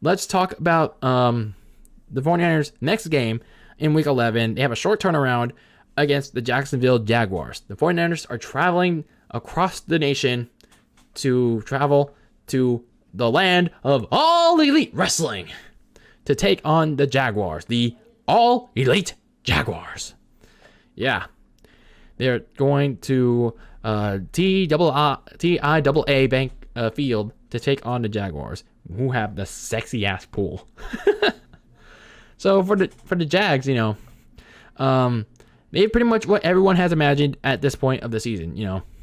let's talk about the 49ers next game in week 11. They have a short turnaround against the Jacksonville Jaguars. The 49ers are traveling across the nation to travel to the land of all elite wrestling to take on the Jaguars, the all elite Jaguars. Yeah, they're going to TIAA Bank Field to take on the Jaguars, who have the sexy ass pool. So for the Jags, they're pretty much what everyone has imagined at this point of the season.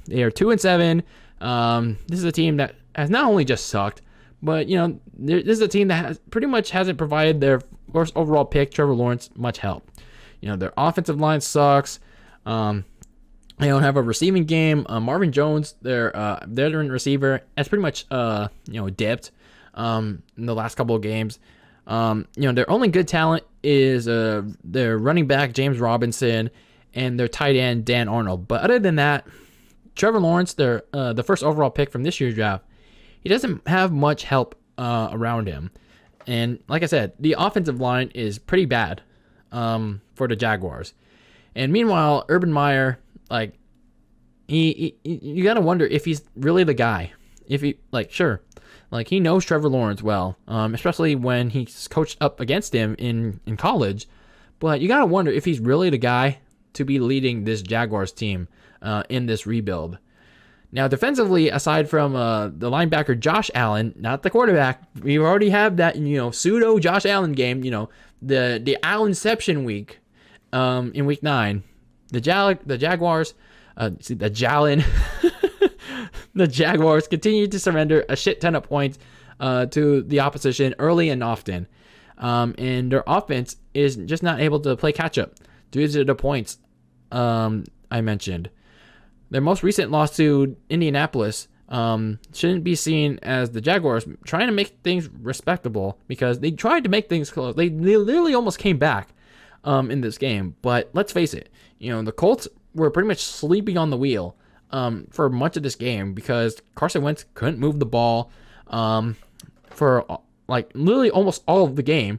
They are 2-7. This is a team that has not only just sucked, but this is a team that hasn't provided their first overall pick, Trevor Lawrence, much help. Their offensive line sucks. They don't have a receiving game. Marvin Jones, their veteran receiver, has pretty much dipped in the last couple of games. Their only good talent is their running back James Robinson and their tight end Dan Arnold. But other than that, Trevor Lawrence, the first overall pick from this year's draft, he doesn't have much help around him. And like I said, the offensive line is pretty bad for the Jaguars. And meanwhile, Urban Meyer, you gotta wonder if he's really the guy. If he he knows Trevor Lawrence well, especially when he's coached up against him in college. But you gotta wonder if he's really the guy to be leading this Jaguars team in this rebuild. Now, defensively, aside from the linebacker Josh Allen, not the quarterback, we already have that pseudo Josh Allen game. The Allenception week in week 9. The Jaguars, the Jaguars continue to surrender a shit ton of points to the opposition early and often. And their offense is just not able to play catch up due to the points I mentioned. Their most recent loss to Indianapolis shouldn't be seen as the Jaguars trying to make things respectable, because they tried to make things close. They literally almost came back in this game. But let's face it, the Colts were pretty much sleeping on the wheel for much of this game, because Carson Wentz couldn't move the ball for literally almost all of the game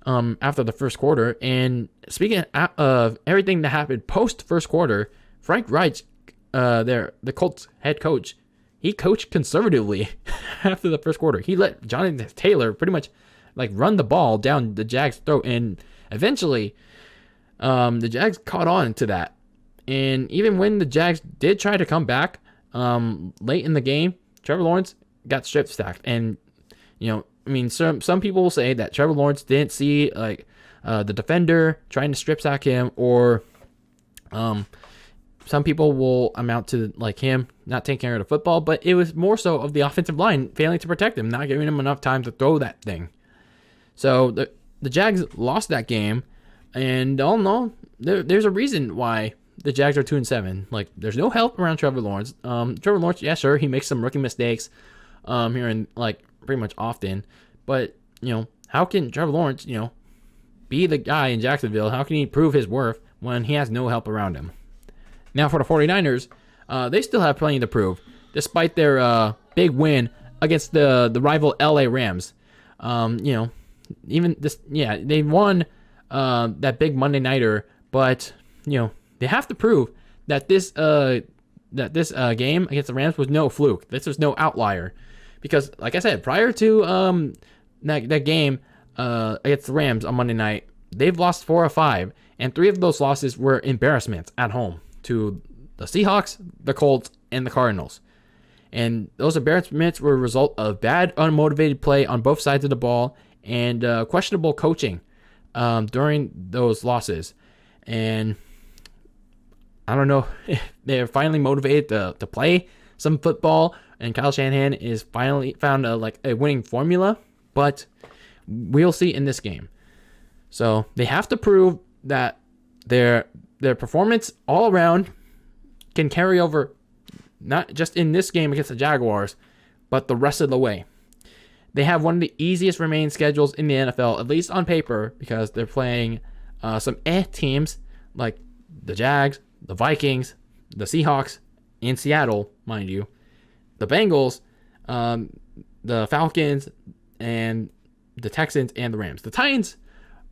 after the first quarter. And speaking of everything that happened post first quarter, Frank Reich, the Colts head coach, he coached conservatively after the first quarter. He let Jonathan Taylor pretty much run the ball down the Jags' throat, and eventually the Jags caught on to that. And even when the Jags did try to come back late in the game, Trevor Lawrence got strip sacked. And some people will say that Trevor Lawrence didn't see the defender trying to strip sack him, or some people will amount to him not taking care of the football, but it was more so of the offensive line failing to protect him, not giving him enough time to throw that thing. So the Jags lost that game, and all in all, there's a reason why the Jags are 2-7. There's no help around Trevor Lawrence. Trevor Lawrence, yeah, sure, he makes some rookie mistakes here and pretty much often, but how can Trevor Lawrence be the guy in Jacksonville? How can he prove his worth when he has no help around him? Now for the 49ers, they still have plenty to prove, despite their big win against the rival LA Rams. Even this, yeah, they won that big Monday nighter, but they have to prove that this game against the Rams was no fluke. This was no outlier, because like I said, prior to that game against the Rams on Monday night, they've lost 4 of 5, and 3 of those losses were embarrassments at home to the Seahawks, the Colts, and the Cardinals. And those embarrassments were a result of bad, unmotivated play on both sides of the ball and questionable coaching during those losses. And I don't know if they're finally motivated to play some football, and Kyle Shanahan is finally found a winning formula, but we'll see in this game. So they have to prove that their performance all around can carry over, not just in this game against the Jaguars, but the rest of the way. They have one of the easiest remaining schedules in the NFL, at least on paper, because they're playing some teams like the Jags, the Vikings, the Seahawks, in Seattle, mind you, the Bengals, the Falcons, and the Texans and the Rams. The Titans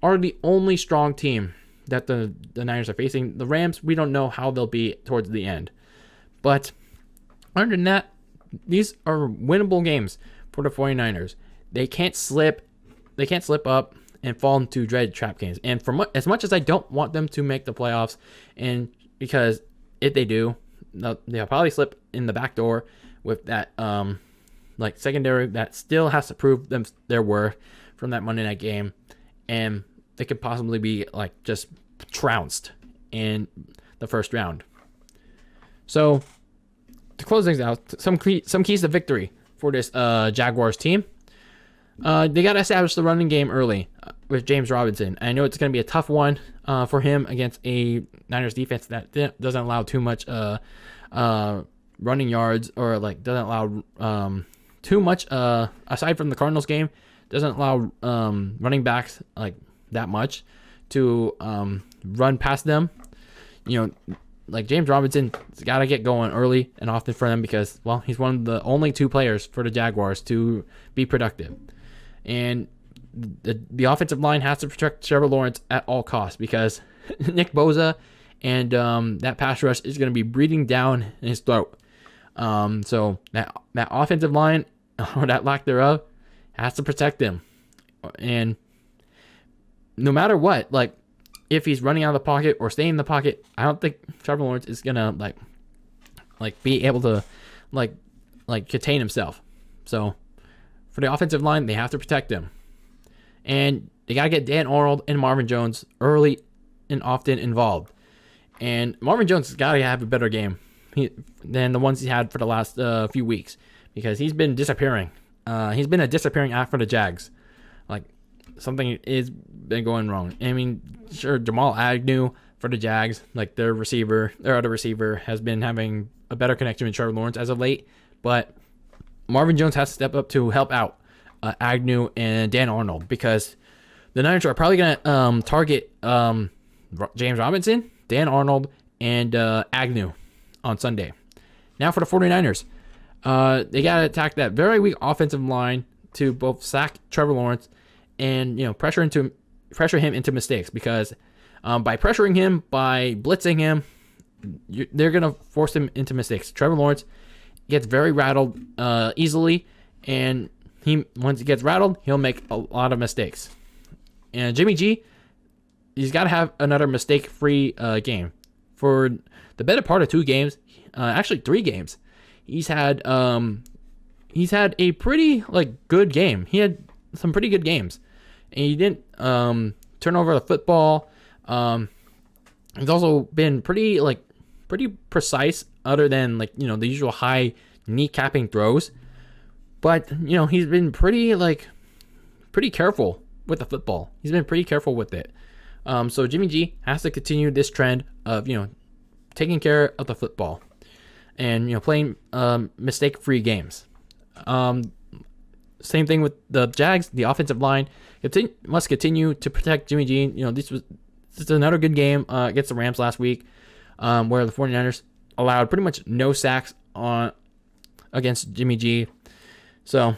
are the only strong team that the Niners are facing. The Rams, we don't know how they'll be towards the end. But other than that, these are winnable games for the 49ers. They can't slip up and fall into dreaded trap games. And as much as I don't want them to make the playoffs, and because if they do, they'll probably slip in the back door with that secondary that still has to prove their worth from that Monday night game, and they could possibly be just trounced in the first round. So to close things out, some keys to victory for this Jaguars team. They got to establish the running game early with James Robinson. I know it's going to be a tough one for him against a Niners defense that doesn't allow too much running yards, or doesn't allow too much aside from the Cardinals game, doesn't allow running backs that much to run past them. James Robinson's got to get going early and often for them because, well, he's one of the only two players for the Jaguars to be productive. And the offensive line has to protect Trevor Lawrence at all costs because Nick Bosa and that pass rush is going to be breathing down in his throat. So that offensive line, or that lack thereof, has to protect him. And no matter what, if he's running out of the pocket or staying in the pocket, I don't think Trevor Lawrence is gonna be able to contain himself. So for the offensive line, they have to protect him, and they gotta get Dan Arnold and Marvin Jones early and often involved. And Marvin Jones has gotta have a better game than the ones he had for the last few weeks because he's been disappearing. He's been a disappearing act for the Jags. Something is been going wrong. I mean, sure, Jamal Agnew for the Jags, their other receiver, has been having a better connection with Trevor Lawrence as of late, but Marvin Jones has to step up to help out Agnew and Dan Arnold because the Niners are probably going to target James Robinson, Dan Arnold, and Agnew on Sunday. Now for the 49ers. They got to attack that very weak offensive line to both sack Trevor Lawrence and pressure him into mistakes because by pressuring him, by blitzing him, they're gonna force him into mistakes. Trevor Lawrence gets very rattled easily, and once he gets rattled, he'll make a lot of mistakes. And Jimmy G, he's got to have another mistake-free game for the better part of 2 games, actually 3 games. He's had a pretty good game. He had some pretty good games. And he didn't turn over the football. He's also been pretty precise, other than the usual high kneecapping throws. But he's been pretty careful with the football. He's been pretty careful with it. So Jimmy G has to continue this trend of taking care of the football and playing mistake-free games. Same thing with the Jags. The offensive line must continue to protect Jimmy G. This is another good game against the Rams last week, where the 49ers allowed pretty much no sacks against Jimmy G. So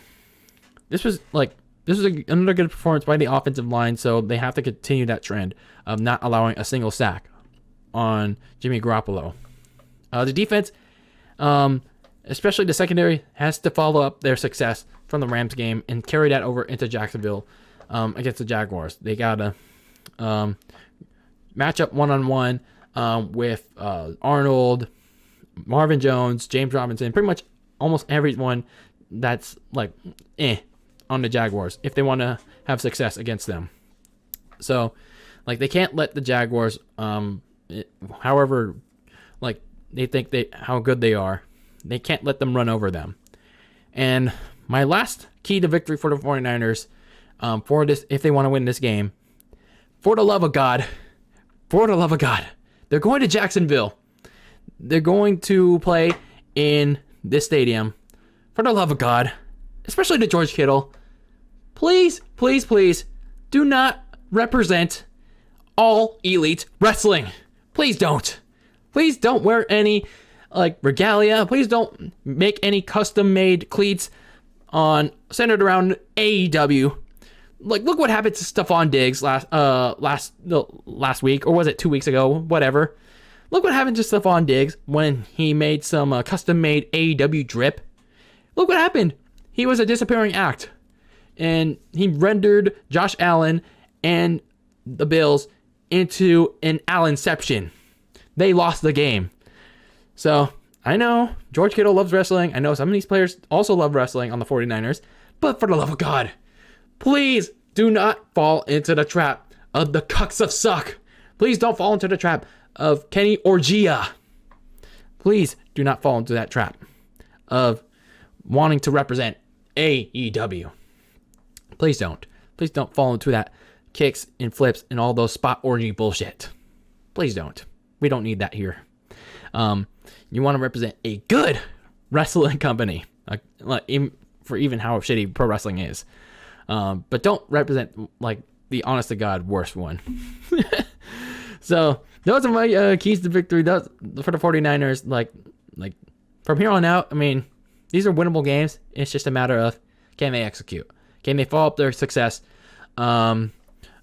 this was another good performance by the offensive line. So they have to continue that trend of not allowing a single sack on Jimmy Garoppolo. The defense, especially the secondary, has to follow up their success from the Rams game and carry that over into Jacksonville against the Jaguars. They gotta match up one-on-one with Arnold, Marvin Jones, James Robinson, pretty much almost everyone that's on the Jaguars if they want to have success against them. So they can't let the Jaguars, however they think how good they are, they can't let them run over them. And my last key to victory for the 49ers, for this, if they want to win this game, for the love of God, they're going to Jacksonville. They're going to play in this stadium. For the love of God, especially to George Kittle, please, please, please do not represent All Elite Wrestling. Please don't. Please don't wear any regalia. Please don't make any custom-made cleats centered around AEW. Like, look what happened to Stephon Diggs last week, or was it 2 weeks ago? Whatever. Look what happened to Stephon Diggs when he made some custom-made AEW drip. Look what happened. He was a disappearing act, and he rendered Josh Allen and the Bills into an Allenception. They lost the game. So, I know George Kittle loves wrestling. I know some of these players also love wrestling on the 49ers. But for the love of God, please do not fall into the trap of the cucks of suck. Please don't fall into the trap of Kenny Orgia. Please do not fall into that trap of wanting to represent AEW. Please don't. Please don't fall into that kicks and flips and all those spot orgy bullshit. Please don't. We don't need that here. You want to represent a good wrestling company, for even how shitty pro wrestling is. But don't represent like the honest to God worst one. So those are my keys to victory. Those for the 49ers. Like from here on out, I mean, these are winnable games. It's just a matter of can they execute? Can they follow up their success from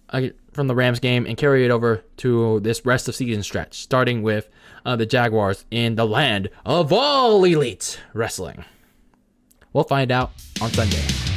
the Rams game and carry it over to this rest of season stretch, starting with the Jaguars in the land of all elite wrestling? We'll find out on Sunday.